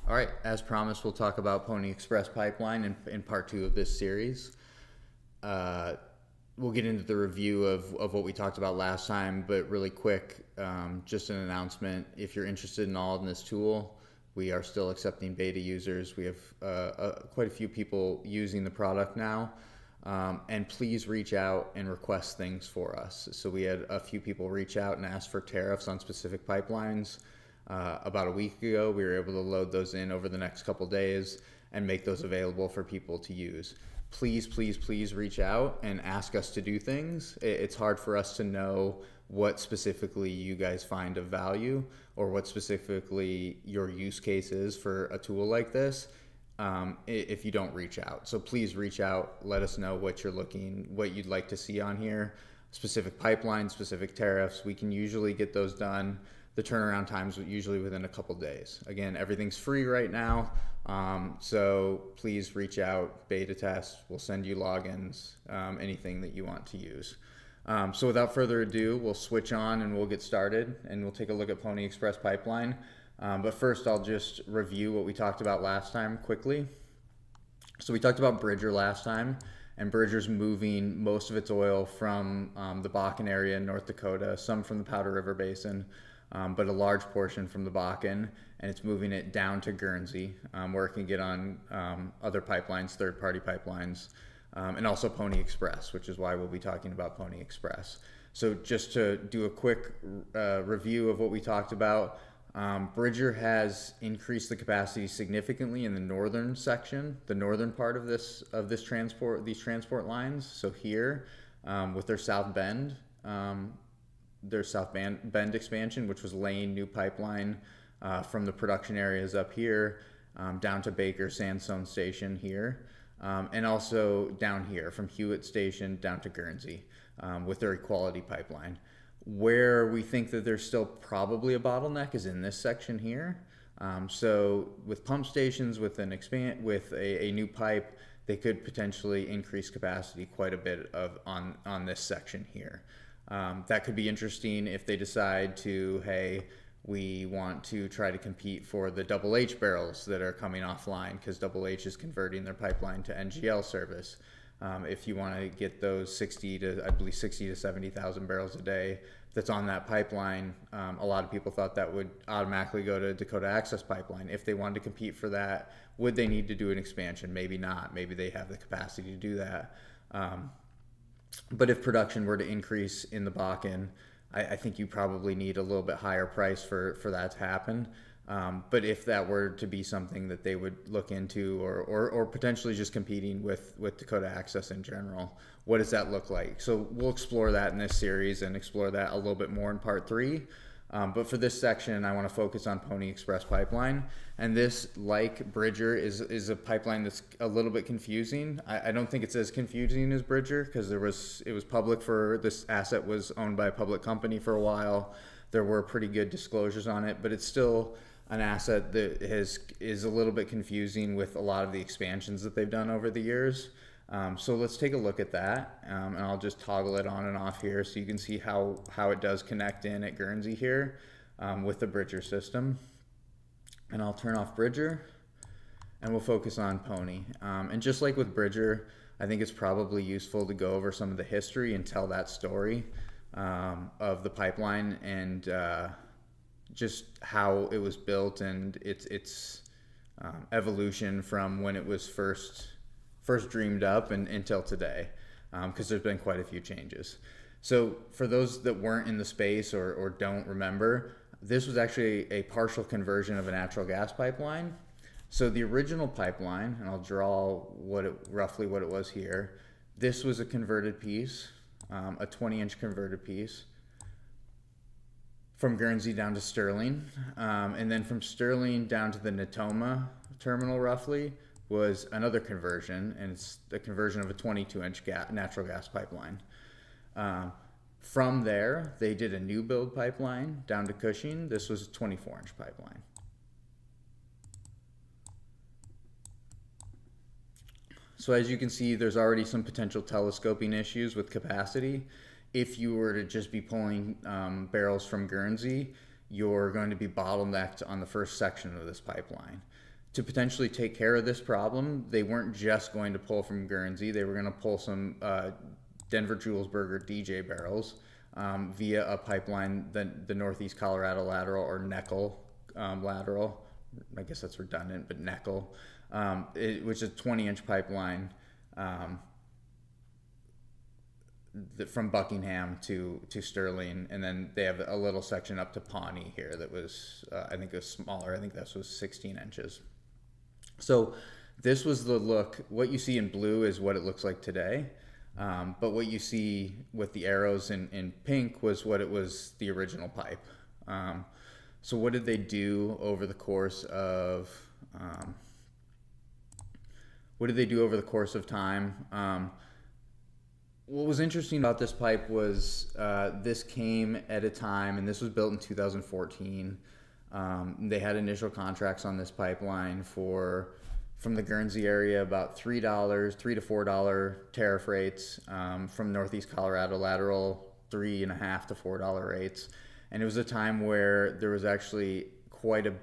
All right, as promised, we'll talk about Pony Express Pipeline in part two of this series. We'll get into the review of what we talked about last time, but really quick, just an announcement. If you're interested in all in this tool, we are still accepting beta users. We have quite a few people using the product now. And please reach out and request things for us. So we had a few people reach out and ask for tariffs on specific pipelines. About a week ago, we were able to load those in over the next couple days and make those available for people to use. Please, please, please reach out and ask us to do things. It's hard for us to know what specifically you guys find of value or what specifically your use case is for a tool like this if you don't reach out. So please reach out, let us know what you'd like to see on here, specific pipelines, specific tariffs. We can usually get those done. The turnaround times are usually within a couple days. Again, everything's free right now, so please reach out, beta test, we'll send you logins, anything that you want to use. So without further ado, we'll switch on and we'll get started and we'll take a look at Pony Express Pipeline. But first, I'll just review what we talked about last time quickly. So we talked about Bridger last time, and Bridger's moving most of its oil from the Bakken area in North Dakota, some from the Powder River Basin, but a large portion from the Bakken, and it's moving it down to Guernsey, where it can get on other pipelines, third-party pipelines, and also Pony Express, which is why we'll be talking about Pony Express. So just to do a quick review of what we talked about, Bridger has increased the capacity significantly in the northern section, the northern part of these transport lines. So here, with their South Bend expansion, which was laying new pipeline from the production areas up here down to Baker Sandstone Station here, and also down here from Hewitt Station down to Guernsey with their Equality Pipeline. Where we think that there's still probably a bottleneck is in this section here. So with pump stations, with a new pipe, they could potentially increase capacity quite a bit on this section here. That could be interesting if they decide to, hey, we want to try to compete for the Double H barrels that are coming offline because Double H is converting their pipeline to NGL service. If you want to get those 60 to 70,000 barrels a day that's on that pipeline, a lot of people thought that would automatically go to Dakota Access Pipeline. If they wanted to compete for that, would they need to do an expansion? Maybe not. Maybe they have the capacity to do that. But if production were to increase in the Bakken, I think you probably need a little bit higher price for that to happen. But if that were to be something that they would look into or potentially just competing with Dakota Access in general, what does that look like? So we'll explore that in this series and explore that a little bit more in part three. But for this section, I want to focus on Pony Express Pipeline. And this, like Bridger, is a pipeline that's a little bit confusing. I don't think it's as confusing as Bridger because it was public this asset was owned by a public company for a while. There were pretty good disclosures on it, but it's still an asset that is a little bit confusing with a lot of the expansions that they've done over the years. So let's take a look at that, and I'll just toggle it on and off here so you can see how it does connect in at Guernsey here with the Bridger system. And I'll turn off Bridger, and we'll focus on Pony. And just like with Bridger, I think it's probably useful to go over some of the history and tell that story of the pipeline and just how it was built and its evolution from when it was first dreamed up until today, because there's been quite a few changes. So for those that weren't in the space or don't remember, this was actually a partial conversion of a natural gas pipeline. So the original pipeline, and I'll draw roughly what it was here, this was a converted piece, a 20-inch converted piece, from Guernsey down to Sterling, and then from Sterling down to the Natoma terminal roughly was another conversion, and it's the conversion of a 22-inch natural gas pipeline. From there, they did a new build pipeline down to Cushing. This was a 24-inch pipeline. So as you can see, there's already some potential telescoping issues with capacity. If you were to just be pulling barrels from Guernsey, you're going to be bottlenecked on the first section of this pipeline. to potentially take care of this problem, they weren't just going to pull from Guernsey. They were going to pull some Denver Julesburg DJ barrels via a pipeline, the Northeast Colorado Lateral, or NECL lateral. I guess that's redundant, but NECL, which is a 20-inch pipeline from Buckingham to Sterling, and then they have a little section up to Pawnee here that was, I think it was smaller. I think this was 16 inches. So this was the look. What you see in blue is what it looks like today. But what you see with the arrows in pink was what it was, the original pipe. So what did they do over the course of time? What was interesting about this pipe was this came at a time, and this was built in 2014. They had initial contracts on this pipeline from the Guernsey area, about $3 to $4 tariff rates, from Northeast Colorado Lateral, $3.50 to $4 rates. And it was a time where there was actually quite a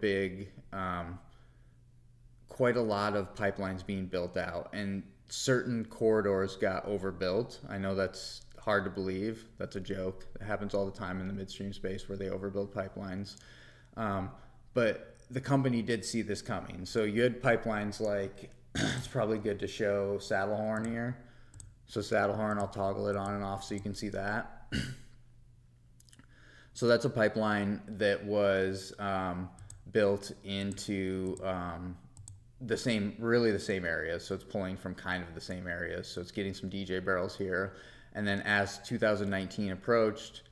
lot of pipelines being built out, and certain corridors got overbuilt. I know that's hard to believe. That's a joke. It happens all the time in the midstream space where they overbuild pipelines. But the company did see this coming. So you had pipelines like, it's probably good to show Saddlehorn here. So Saddlehorn, I'll toggle it on and off so you can see that. So that's a pipeline that was built into really the same areas. So it's pulling from kind of the same areas. So it's getting some DJ barrels here. And then as 2018 approached,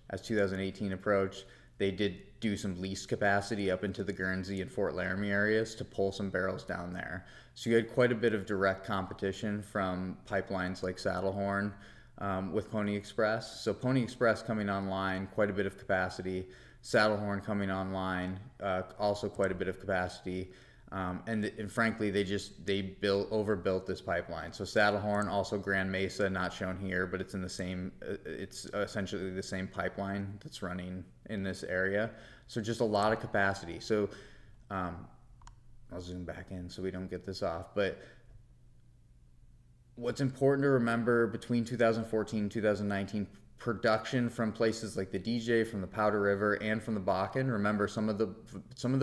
they did do some leased capacity up into the Guernsey and Fort Laramie areas to pull some barrels down there. So you had quite a bit of direct competition from pipelines like Saddlehorn with Pony Express. So Pony Express coming online, quite a bit of capacity. Saddlehorn coming online, also quite a bit of capacity. And frankly, they overbuilt this pipeline. So Saddlehorn, also Grand Mesa, not shown here, but it's in the same. It's essentially the same pipeline that's running in this area. So just a lot of capacity. So I'll zoom back in so we don't get this off. But what's important to remember between 2014 and 2019. Production from places like the DJ, from the Powder River, and from the Bakken. Remember, some of the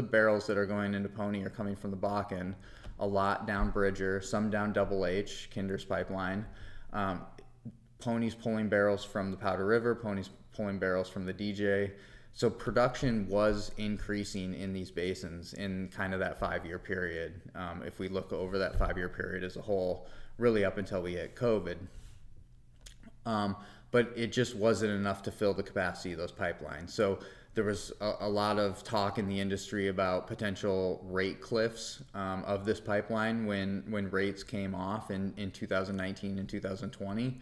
barrels that are going into Pony are coming from the Bakken. A lot down Bridger, some down Double H, Kinder's pipeline. Pony's pulling barrels from the Powder River. Pony's pulling barrels from the DJ. So production was increasing in these basins in kind of that 5-year period. If we look over that 5-year period as a whole, really up until we hit COVID. But it just wasn't enough to fill the capacity of those pipelines. So there was a lot of talk in the industry about potential rate cliffs of this pipeline when rates came off in 2019 and 2020.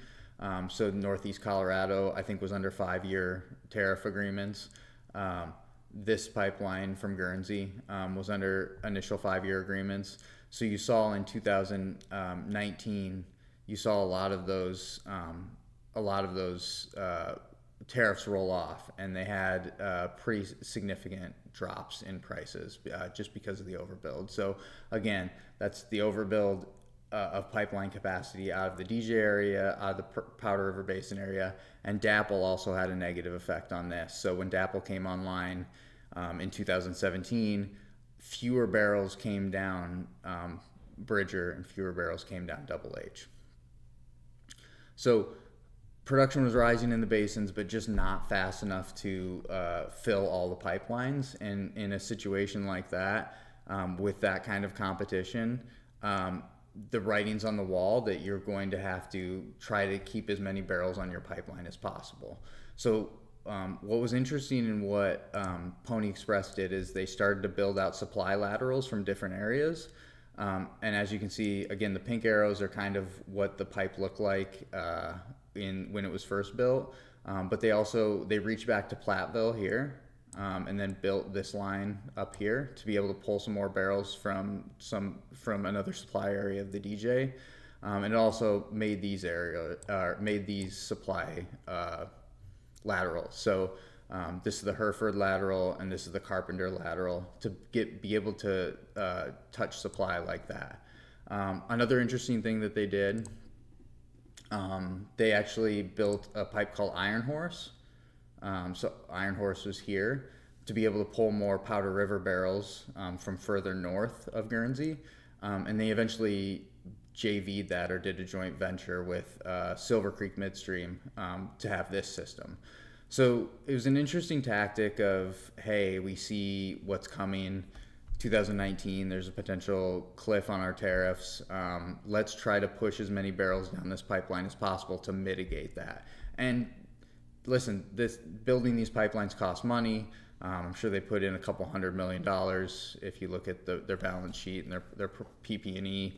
So Northeast Colorado, I think, was under 5-year tariff agreements. This pipeline from Guernsey was under initial 5-year agreements. So you saw in 2019, you saw a lot of those tariffs roll off, and they had pretty significant drops in prices just because of the overbuild. So again, that's the overbuild of pipeline capacity out of the DJ area, out of the Powder River Basin area, and DAPL also had a negative effect on this. So when DAPL came online in 2017, fewer barrels came down Bridger and fewer barrels came down Double H. So production was rising in the basins, but just not fast enough to fill all the pipelines. And in a situation like that, with that kind of competition, the writing's on the wall that you're going to have to try to keep as many barrels on your pipeline as possible. So what was interesting in what Pony Express did is they started to build out supply laterals from different areas. And as you can see, again, the pink arrows are kind of what the pipe looked like when it was first built, but they reached back to Platteville here, and then built this line up here to be able to pull some more barrels from another supply area of the DJ, and it also made these supply laterals. So This is the Hereford lateral, and this is the Carpenter lateral to be able to touch supply like that. Another interesting thing that they did, they actually built a pipe called Iron Horse. So Iron Horse was here to be able to pull more Powder River barrels from further north of Guernsey. And they eventually JV'd that, or did a joint venture with Silver Creek Midstream to have this system. So it was an interesting tactic of, hey, we see what's coming. 2019, there's a potential cliff on our tariffs. Let's try to push as many barrels down this pipeline as possible to mitigate that. And listen, building these pipelines costs money. I'm sure they put in a couple $100 million. If you look at their balance sheet and their PP&E,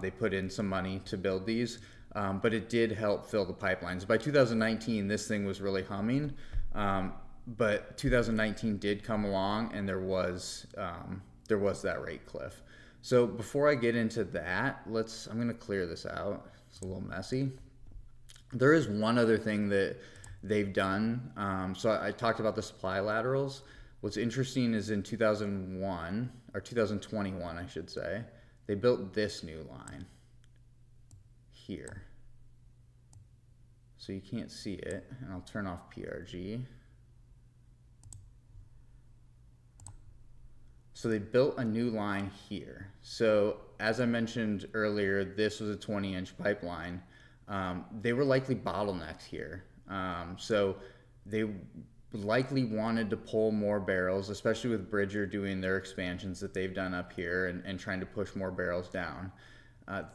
they put in some money to build these. But it did help fill the pipelines. By 2019, this thing was really humming. But 2019 did come along, and there was that rate cliff. So before I get into that, I'm going to clear this out. It's a little messy. There is one other thing that they've done. So I talked about the supply laterals. What's interesting is in 2001, or 2021, I should say, they built this new line here. So you can't see it, and I'll turn off PRG. So they built a new line here. So as I mentioned earlier, this was a 20-inch pipeline. They were likely bottlenecks here. So they likely wanted to pull more barrels, especially with Bridger doing their expansions that they've done up here and trying to push more barrels down.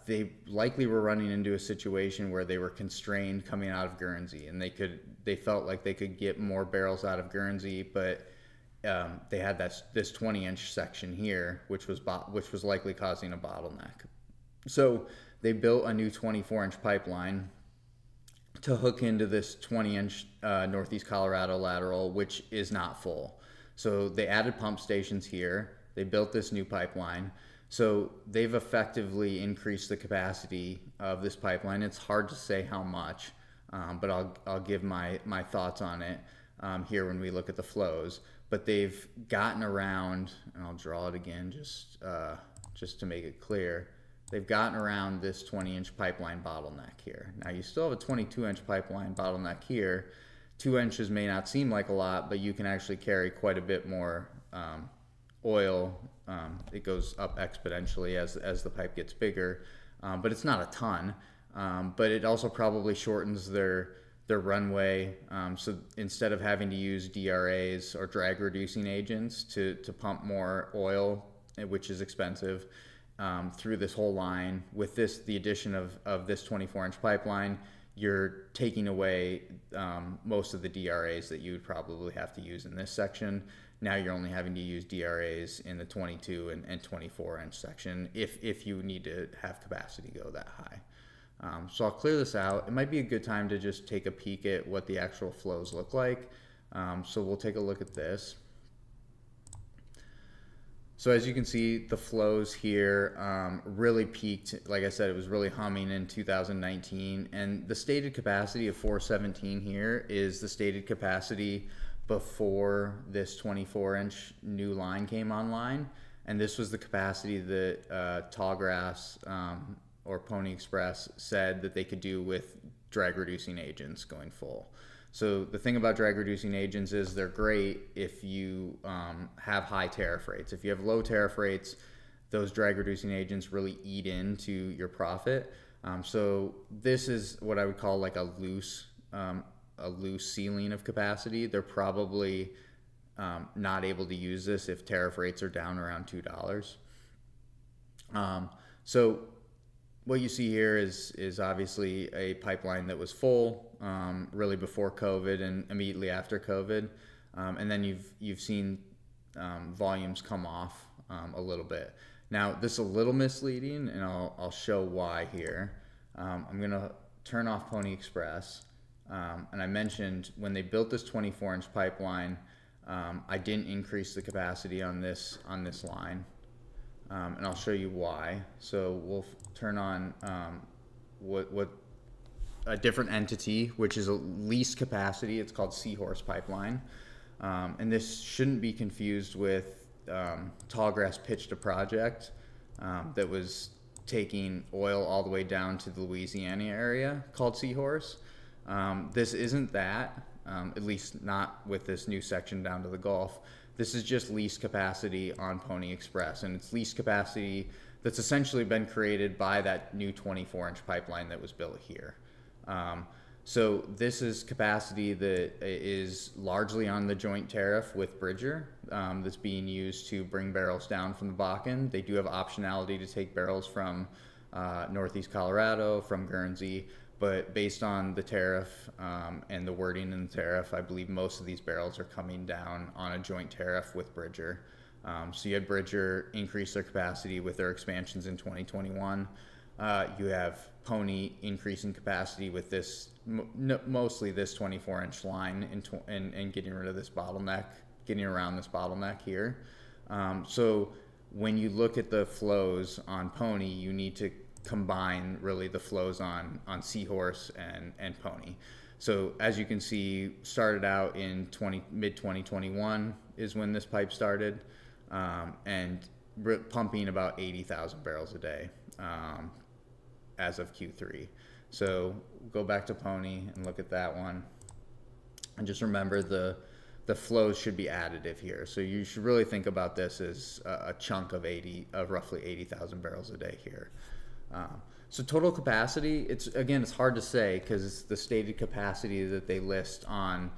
They likely were running into a situation where they were constrained coming out of Guernsey, and they felt like they could get more barrels out of Guernsey, but they had this 20-inch section here, which was likely causing a bottleneck. So they built a new 24-inch pipeline to hook into this 20-inch Northeast Colorado Lateral, which is not full. So they added pump stations here. They built this new pipeline. So they've effectively increased the capacity of this pipeline. It's hard to say how much, but I'll give my thoughts on it here when we look at the flows. But they've gotten around, and I'll draw it again just to make it clear. They've gotten around this 20-inch pipeline bottleneck here. Now you still have a 22-inch pipeline bottleneck here. 2 inches may not seem like a lot, but you can actually carry quite a bit more oil. It goes up exponentially as the pipe gets bigger, but it's not a ton. But it also probably shortens their runway. So instead of having to use DRAs or drag reducing agents to pump more oil, which is expensive, through this whole line, with the addition of this 24-inch pipeline, you're taking away most of the DRAs that you would probably have to use in this section. Now you're only having to use DRAs in the 22 and 24-inch section if you need to have capacity go that high. So I'll clear this out. It might be a good time to just take a peek at what the actual flows look like. So we'll take a look at this. So as you can see, the flows here really peaked. Like I said, it was really humming in 2019. And the stated capacity of 417 here is the stated capacity before this 24-inch new line came online. And this was the capacity that Tallgrass or Pony Express said that they could do with drag reducing agents going full. So the thing about drag reducing agents is they're great if you have high tariff rates. If you have low tariff rates, those drag reducing agents really eat into your profit. So this is what I would call like a loose ceiling of capacity. They're probably not able to use this if tariff rates are down around $2. So what you see here is obviously a pipeline that was full really before COVID and immediately after COVID, and then you've seen volumes come off a little bit. Now this is a little misleading, and I'll show why here. I'm gonna turn off Pony Express, and I mentioned when they built this 24-inch pipeline, I didn't increase the capacity on this line. And I'll show you why. So we'll turn on what a different entity, which is a leased capacity. It's called Seahorse Pipeline. And this shouldn't be confused with Tallgrass pitched a project that was taking oil all the way down to the Louisiana area called Seahorse. This isn't that, at least not with this new section down to the Gulf. This is just leased capacity on Pony Express, and it's leased capacity that's essentially been created by that new 24-inch pipeline that was built here. So this is capacity that is largely on the joint tariff with Bridger, that's being used to bring barrels down from the Bakken. They do have optionality to take barrels from Northeast Colorado, from Guernsey, but based on the tariff and the wording in the tariff, I believe most of these barrels are coming down on a joint tariff with Bridger. So you had Bridger increase their capacity with their expansions in 2021. You have Pony increasing capacity with this, mostly this 24-inch line and getting rid of this bottleneck, getting around this bottleneck here. So when you look at the flows on Pony, you need to combine really the flows on Seahorse and Pony. So as you can see, started out in mid-2021 is when this pipe started, and pumping about 80,000 barrels a day as of Q3. So go back to Pony and look at that one, and just remember the flows should be additive here. So you should really think about this as a chunk of roughly 80,000 barrels a day here. So total capacity, it's hard to say because the stated capacity that they list on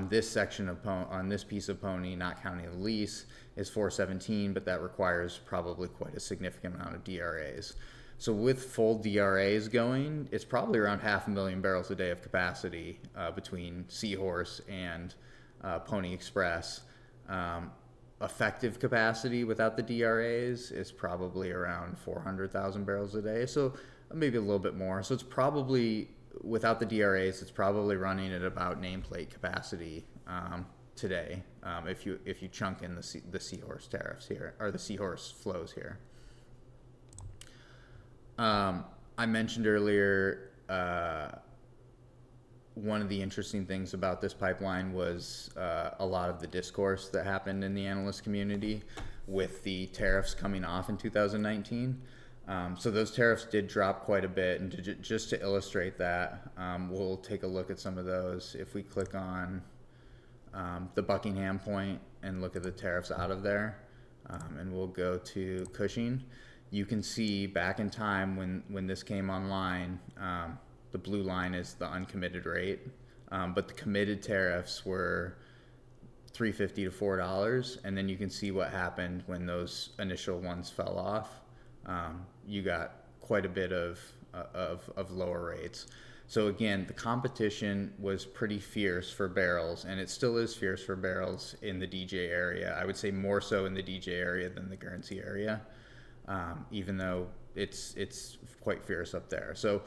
this section of on this piece of Pony, not counting the lease, is 417, but that requires probably quite a significant amount of DRAs. So with full DRAs going, it's probably around 500,000 barrels a day of capacity between Seahorse and Pony Express. Effective capacity without the DRAs is probably around 400,000 barrels a day, so maybe a little bit more. So it's probably, without the DRAs, it's probably running at about nameplate capacity today, if you chunk in the Seahorse tariffs here, or the Seahorse flows here. I mentioned earlier, one of the interesting things about this pipeline was a lot of the discourse that happened in the analyst community with the tariffs coming off in 2019. So those tariffs did drop quite a bit, and just to illustrate that, we'll take a look at some of those. If we click on the Buckingham point and look at the tariffs out of there, and we'll go to Cushing, you can see back in time when this came online, the blue line is the uncommitted rate, but the committed tariffs were $3.50 to $4, and then you can see what happened when those initial ones fell off. You got quite a bit of lower rates. So again, the competition was pretty fierce for barrels, and it still is fierce for barrels in the DJ area. I would say more so in the DJ area than the Guernsey area, even though it's quite fierce up there. So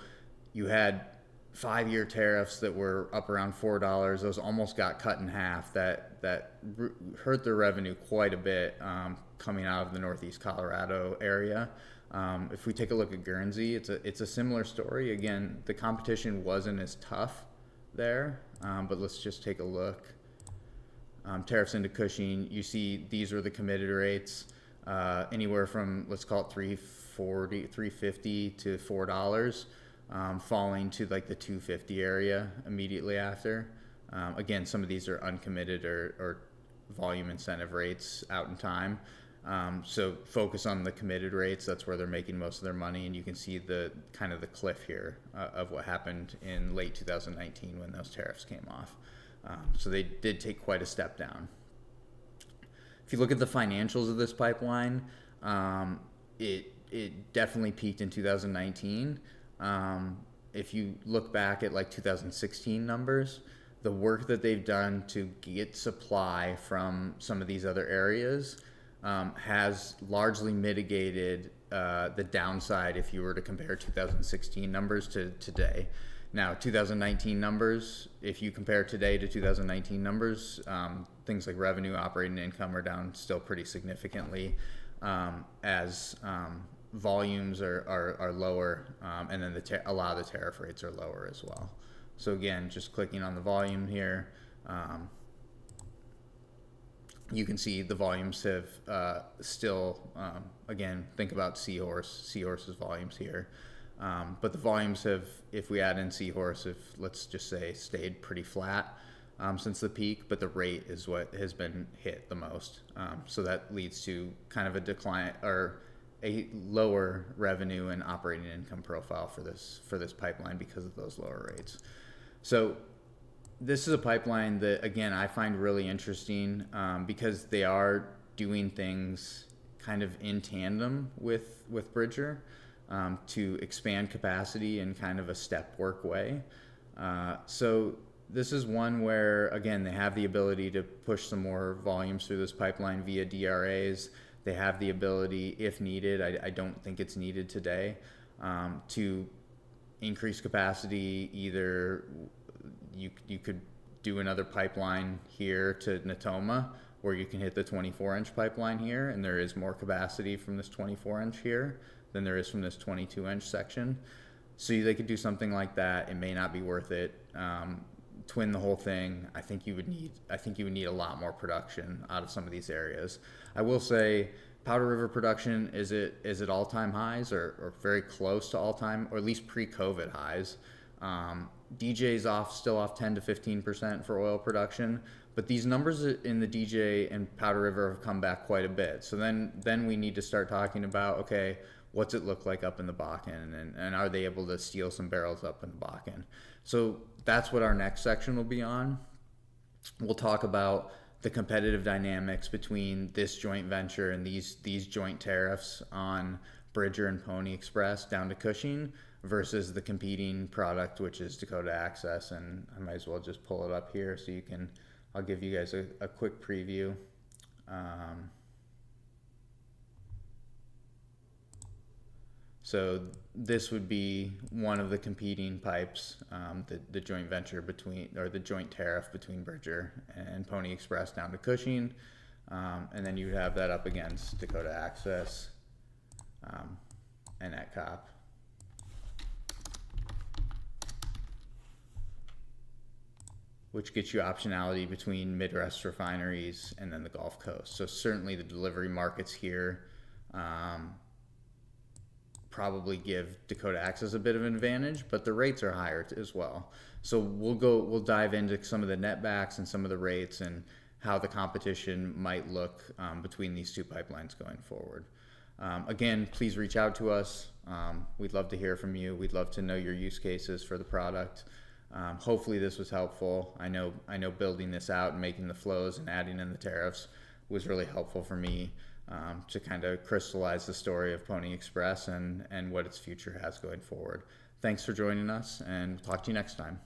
you had 5-year tariffs that were up around $4. Those almost got cut in half. That hurt their revenue quite a bit coming out of the Northeast Colorado area. If we take a look at Guernsey, it's a similar story. Again, the competition wasn't as tough there, but let's just take a look. Tariffs into Cushing, you see these are the committed rates, anywhere from, let's call it $3.50 to $4. Falling to like the $2.50 area immediately after. Again, some of these are uncommitted or volume incentive rates out in time. So focus on the committed rates. That's where they're making most of their money, and you can see the kind of the cliff here of what happened in late 2019 when those tariffs came off. So they did take quite a step down. If you look at the financials of this pipeline, it definitely peaked in 2019. If you look back at like 2016 numbers, the work that they've done to get supply from some of these other areas has largely mitigated the downside if you were to compare 2016 numbers to today. Now, 2019 numbers, if you compare today to 2019 numbers, things like revenue, operating income are down still pretty significantly, as volumes are lower, and then a lot of the tariff rates are lower as well. So again, just clicking on the volume here, you can see the volumes have still, again, think about Seahorse's volumes here. But the volumes have, if we add in Seahorse, if let's just say stayed pretty flat since the peak, but the rate is what has been hit the most. So that leads to kind of a decline or a lower revenue and operating income profile for this pipeline because of those lower rates. So this is a pipeline that, again, I find really interesting because they are doing things kind of in tandem with Bridger to expand capacity in kind of a step work way. So this is one where, again, they have the ability to push some more volumes through this pipeline via DRAs. They have the ability, if needed, I don't think it's needed today, to increase capacity. Either you could do another pipeline here to Natoma, or you can hit the 24-inch pipeline here, and there is more capacity from this 24-inch here than there is from this 22-inch section. So they could do something like that. It may not be worth it. Twin the whole thing. I think you would need a lot more production out of some of these areas. I will say Powder River production is at all-time highs or very close to all-time, or at least pre-COVID highs. DJ's still off 10 to 15% for oil production, but these numbers in the DJ and Powder River have come back quite a bit. So then we need to start talking about, okay, what's it look like up in the Bakken, and are they able to steal some barrels up in the Bakken? So that's what our next section will be on. We'll talk about the competitive dynamics between this joint venture and these joint tariffs on Bridger and Pony Express down to Cushing versus the competing product, which is Dakota Access. And I might as well just pull it up here so I'll give you guys a quick preview. So this would be one of the competing pipes, the joint venture or the joint tariff between Bridger and Pony Express down to Cushing. And then you would have that up against Dakota Access and ETCOP. Which gets you optionality between Midwest refineries and then the Gulf Coast. So certainly the delivery markets here probably give Dakota Access a bit of an advantage, but the rates are higher as well. So we'll dive into some of the netbacks and some of the rates and how the competition might look between these two pipelines going forward. Again, please reach out to us. We'd love to hear from you. We'd love to know your use cases for the product. Hopefully this was helpful. I know building this out and making the flows and adding in the tariffs was really helpful for me to kind of crystallize the story of Pony Express and what its future has going forward. Thanks for joining us, and talk to you next time.